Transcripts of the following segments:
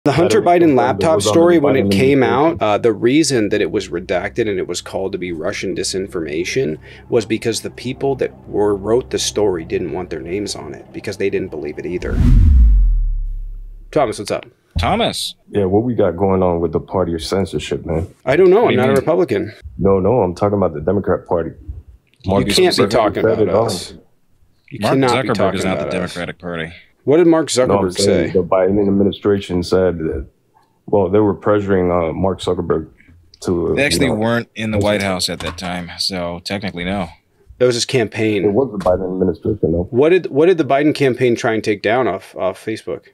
The Hunter Biden laptop story, when it came out, the reason that it was redacted and it was called to be Russian disinformation was because the people that wrote the story didn't want their names on it because they didn't believe it either. Thomas, what's up? Thomas. Yeah, what we got going on with the party of censorship, man? I don't know. I'm not a Republican. No, I'm talking about the Democrat Party. You can't be talking about us. Mark Zuckerberg is not the Democratic Party. What did Mark Zuckerberg say? The Biden administration said that, well, they were pressuring Mark Zuckerberg to... They actually weren't in the White House at that time, so technically no. That was his campaign. It was the Biden administration, though. What did the Biden campaign try and take down off Facebook?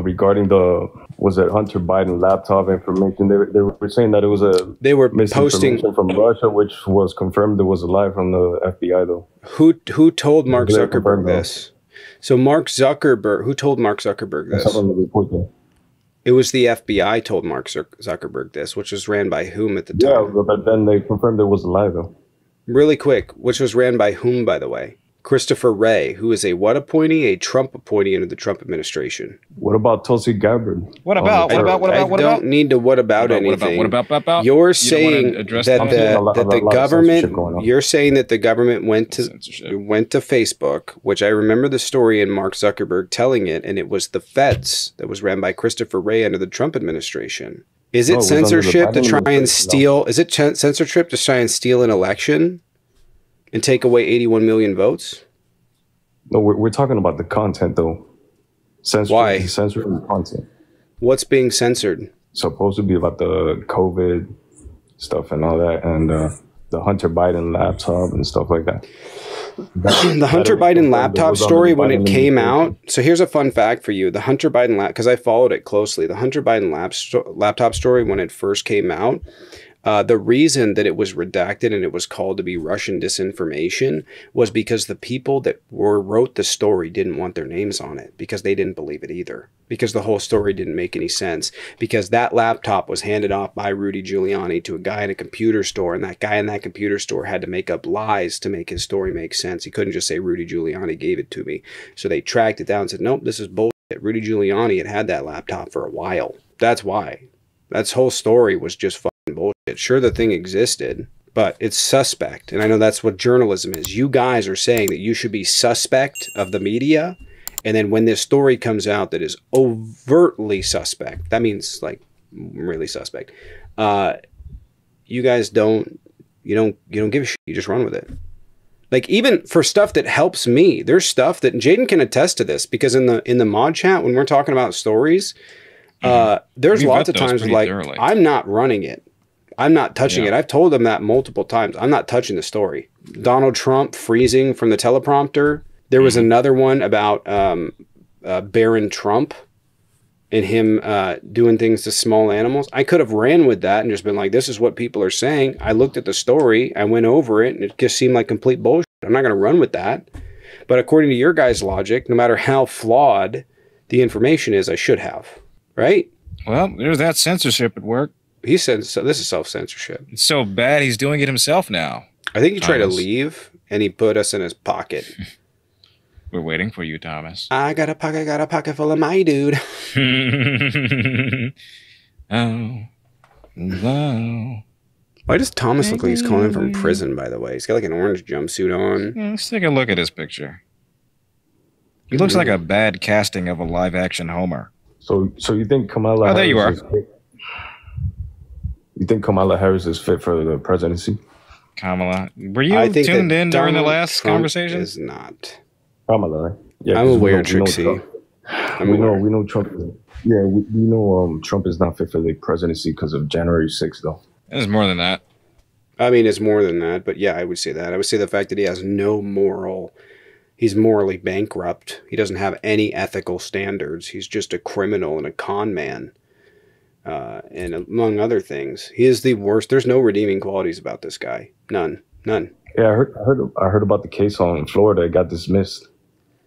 Regarding the, was it Hunter Biden laptop information? They were saying that it was they were posting from Russia, which was confirmed it was a lie from the FBI, though. Who told Mark Zuckerberg this? So Mark Zuckerberg, who told Mark Zuckerberg this? It was the FBI told Mark Zuckerberg this, which was ran by whom at the time? Yeah, but then they confirmed it was a lie, though. Really quick, which was ran by whom, by the way? Christopher Wray, who is a what appointee? A Trump appointee under the Trump administration. What about Tulsi Gabbard? What about? I don't need to what about anything. What about? You're saying that the government. You're saying that the government went to Facebook, which I remember the story and Mark Zuckerberg telling it, and it was the feds that was ran by Christopher Wray under the Trump administration. Is it censorship to try and steal? Is it censorship to try and steal an election and take away 81 million votes? No, we're talking about the content, though. Why? Censoring the content. What's being censored? It's supposed to be about the COVID stuff and all that, and the Hunter Biden laptop and stuff like that. The Hunter Biden laptop story, when it came out. So here's a fun fact for you. The Hunter Biden because I followed it closely. The Hunter Biden laptop story, when it first came out, the reason that it was redacted and it was called to be Russian disinformation was because the people that wrote the story didn't want their names on it because they didn't believe it either. Because the whole story didn't make any sense. Because that laptop was handed off by Rudy Giuliani to a guy in a computer store, and that guy in that computer store had to make up lies to make his story make sense. He couldn't just say Rudy Giuliani gave it to me. So they tracked it down and said, nope, this is bullshit. Rudy Giuliani had that laptop for a while. That's why. That whole story was just fucking bullshit. Sure, the thing existed, but it's suspect. And I know that's what journalism is. You guys are saying that you should be suspect of the media. And then when this story comes out that is overtly suspect, that means like really suspect. You guys don't give a shit. You just run with it. Like even for stuff that helps me, there's stuff that Jaden can attest to this because in the mod chat, when we're talking about stories, there's lots of times like thoroughly. I'm not running it. I'm not touching it. I've told them that multiple times. I'm not touching the story. Donald Trump freezing from the teleprompter. There was another one about Baron Trump and him doing things to small animals. I could have ran with that and just been like, this is what people are saying. I looked at the story. I went over it, and it just seemed like complete bullshit. I'm not going to run with that. But according to your guys' logic, no matter how flawed the information is, I should have. Right? Well, there's that censorship at work. He said, so this is self-censorship. It's so bad he's doing it himself now. I think he tried to leave, and he put us in his pocket. We're waiting for you, Thomas. I got a pocket full of my dude. Oh, wow. Why does Thomas look like he's calling from prison, by the way? He's got like an orange jumpsuit on. Yeah, let's take a look at his picture. He looks like a bad casting of a live-action Homer. So you think Kamala? Oh, there you are. You think Kamala Harris is fit for the presidency? Kamala, were you tuned in during the last conversation? Is not. Kamala, right? Yeah, I'm aware, Trixie. We know Trump. Yeah, we know Trump is not fit for the presidency because of January 6th, though. It's more than that. I mean, it's more than that, but yeah, I would say that. I would say the fact that he has no moral. He's morally bankrupt. He doesn't have any ethical standards. He's just a criminal and a con man. And among other things, he is the worst. There's no redeeming qualities about this guy. None. Yeah, I heard about the case on Florida. It got dismissed.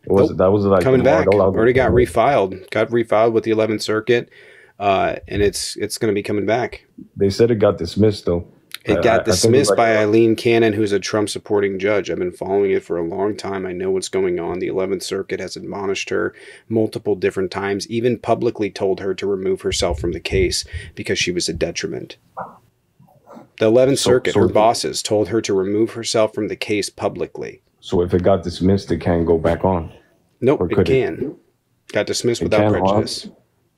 That was like coming back. Already got refiled. Got refiled with the 11th Circuit, and it's going to be coming back. They said it got dismissed though. It got I think it's dismissed like by Eileen Cannon, who's a Trump supporting judge. I've been following it for a long time. I know what's going on. The 11th Circuit has admonished her multiple different times, even publicly told her to remove herself from the case because she was a detriment. The 11th Circuit, her bosses, told her to remove herself from the case publicly. So if it got dismissed, it can't go back on? Nope, it can. Got dismissed without prejudice,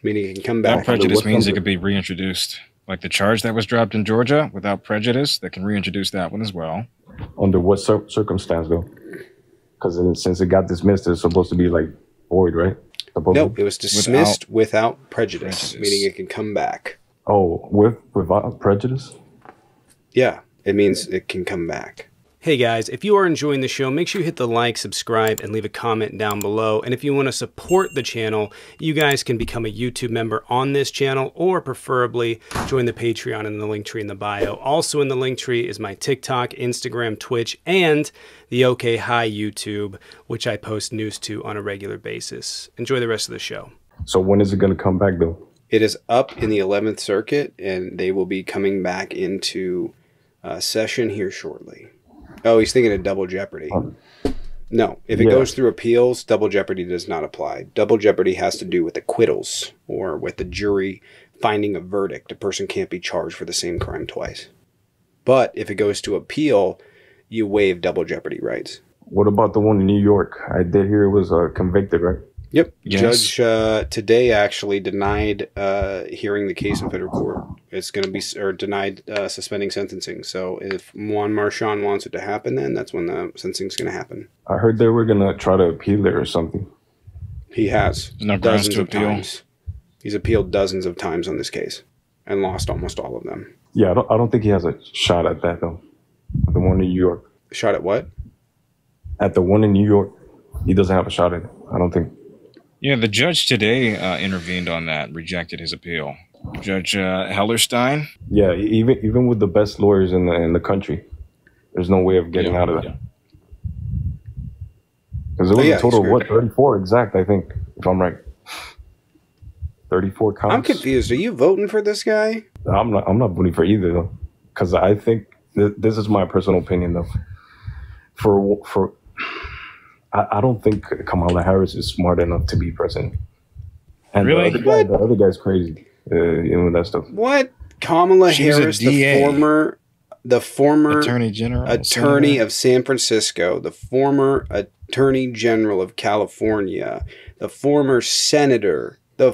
meaning it can come back. Without prejudice means it could be reintroduced. Like the charge that was dropped in Georgia, without prejudice, they can reintroduce that one as well. Under what circumstance, though? Because since it got dismissed, it's supposed to be like void, right? Nope, it was dismissed without prejudice, meaning it can come back. Oh, without prejudice? Yeah, it means it can come back. Hey guys, if you are enjoying the show, make sure you hit the like, subscribe, and leave a comment down below. And if you want to support the channel, you guys can become a YouTube member on this channel, or preferably join the Patreon in the link tree in the bio. Also in the link tree is my TikTok, Instagram, Twitch, and the OK Hi YouTube, which I post news to on a regular basis. Enjoy the rest of the show. So when is it going to come back, though? It is up in the 11th Circuit, and they will be coming back into session here shortly. Oh, he's thinking of double jeopardy. No, if it goes through appeals, double jeopardy does not apply. Double jeopardy has to do with acquittals or with the jury finding a verdict. A person can't be charged for the same crime twice. But if it goes to appeal, you waive double jeopardy rights. What about the one in New York? I did hear it was convicted, right? Yep. Yes. Judge today actually denied hearing the case in federal court. It's going to be denied suspending sentencing. So if Juan Marchand wants it to happen, then that's when the sentencing is going to happen. I heard they were going to try to appeal it or something. He has. Dozens of times. He's appealed dozens of times on this case and lost almost all of them. Yeah, I don't think he has a shot at that, though. The one in New York. Shot at what? At the one in New York. He doesn't have a shot at it, I don't think. Yeah, the judge today intervened on that, rejected his appeal. Judge Hellerstein? Yeah, even with the best lawyers in the country, there's no way of getting out of that. Because it was a total of what, 34 exact, I think, if I'm right. 34 counts. I'm confused. Are you voting for this guy? I'm not voting for either, though. Because I think, this is my personal opinion, though. I don't think Kamala Harris is smart enough to be president. And really? The other guy's crazy. That stuff. What? Kamala Harris, the former Attorney General, Attorney of San Francisco, the former Attorney General of California, the former Senator, the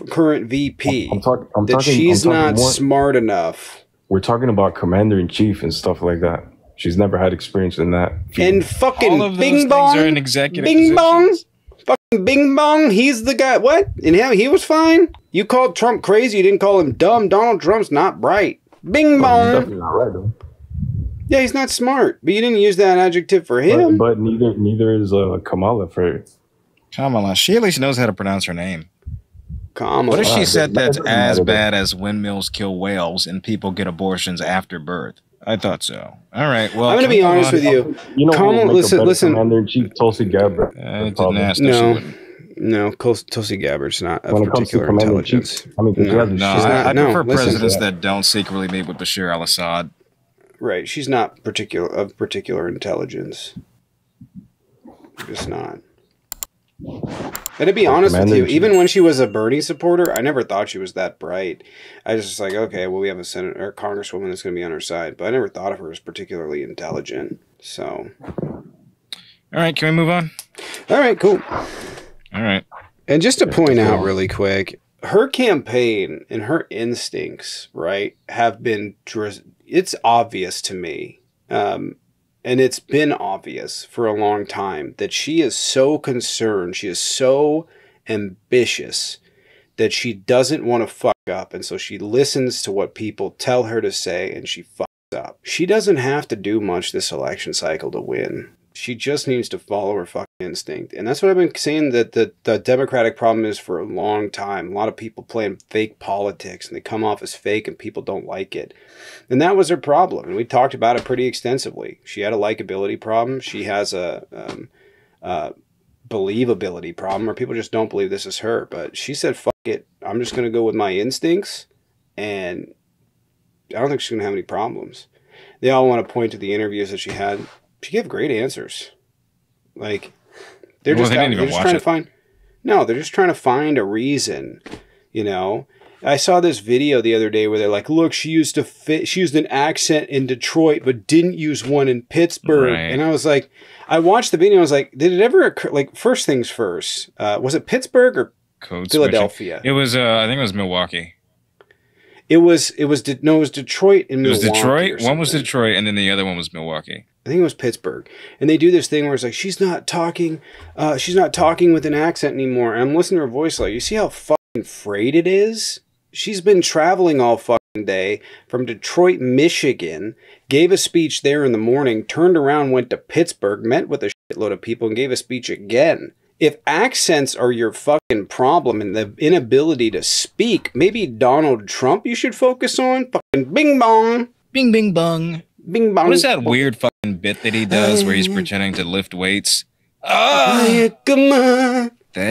current VP. I'm talking, she's not smart enough. We're talking about Commander-in-Chief and stuff like that. She's never had experience in that field. And fucking all of those Bing Bong are in executive Bing positions. Bong. Fucking Bing Bong, he's the guy. What? And he was fine? You called Trump crazy, you didn't call him dumb. Donald Trump's not bright. Bing Bong. He's definitely not right, though. Yeah, he's not smart, but you didn't use that adjective for him. But neither is Kamala for Kamala. She at least knows how to pronounce her name. Kamala. What if she said that's as bad as windmills kill whales and people get abortions after birth? I thought so. All right. Well, I'm going to be honest with you. You know, Kamala, listen. Commander-in-Chief Tulsi Gabbard. I didn't ask. No, Tulsi Gabbard's not of particular intelligence. I mean, I prefer presidents that don't secretly meet with Bashar al-Assad. Right. She's not of particular intelligence. Just not. And to be honest with you, even when she was a Bernie supporter, I never thought she was that bright. I was just like, okay, well, we have a senator or congresswoman that's going to be on her side, but I never thought of her as particularly intelligent. So, all right, can we move on? All right, cool. All right. And just to point out really quick, her campaign and her instincts, right, have been, it's obvious to me. And it's been obvious for a long time that she is so concerned, she is so ambitious that she doesn't want to fuck up. And so she listens to what people tell her to say and she fucks up. She doesn't have to do much this election cycle to win. She just needs to follow her fucking instinct. And that's what I've been saying that the Democratic problem is for a long time. A lot of people playing fake politics and they come off as fake and people don't like it. And that was her problem. And we talked about it pretty extensively. She had a likability problem. She has a believability problem where people just don't believe this is her. But she said, fuck it. I'm just going to go with my instincts. And I don't think she's gonna have any problems. They all want to point to the interviews that she had. She gave great answers. Like they're just trying to find. No, they're just trying to find a reason. You know, I saw this video the other day where they're like, "Look, she used an accent in Detroit, but didn't use one in Pittsburgh." Right. And I was like, I watched the video. And I was like, did it ever occur? Like, first things first, was it Pittsburgh or Philadelphia? Switching. It was. I think it was Milwaukee. It was Detroit and Milwaukee. It was Detroit. One was Detroit, and then the other one was Milwaukee. I think it was Pittsburgh. And they do this thing where it's like, she's not talking with an accent anymore. And I'm listening to her voice like, you see how fucking frayed it is? She's been traveling all fucking day from Detroit, Michigan, gave a speech there in the morning, turned around, went to Pittsburgh, met with a shitload of people, and gave a speech again. If accents are your fucking problem and the inability to speak, maybe Donald Trump you should focus on? Fucking bing bong. Bing bing bong. Bing bong. What is that weird fucking bit that he does where he's pretending to lift weights? Come on. That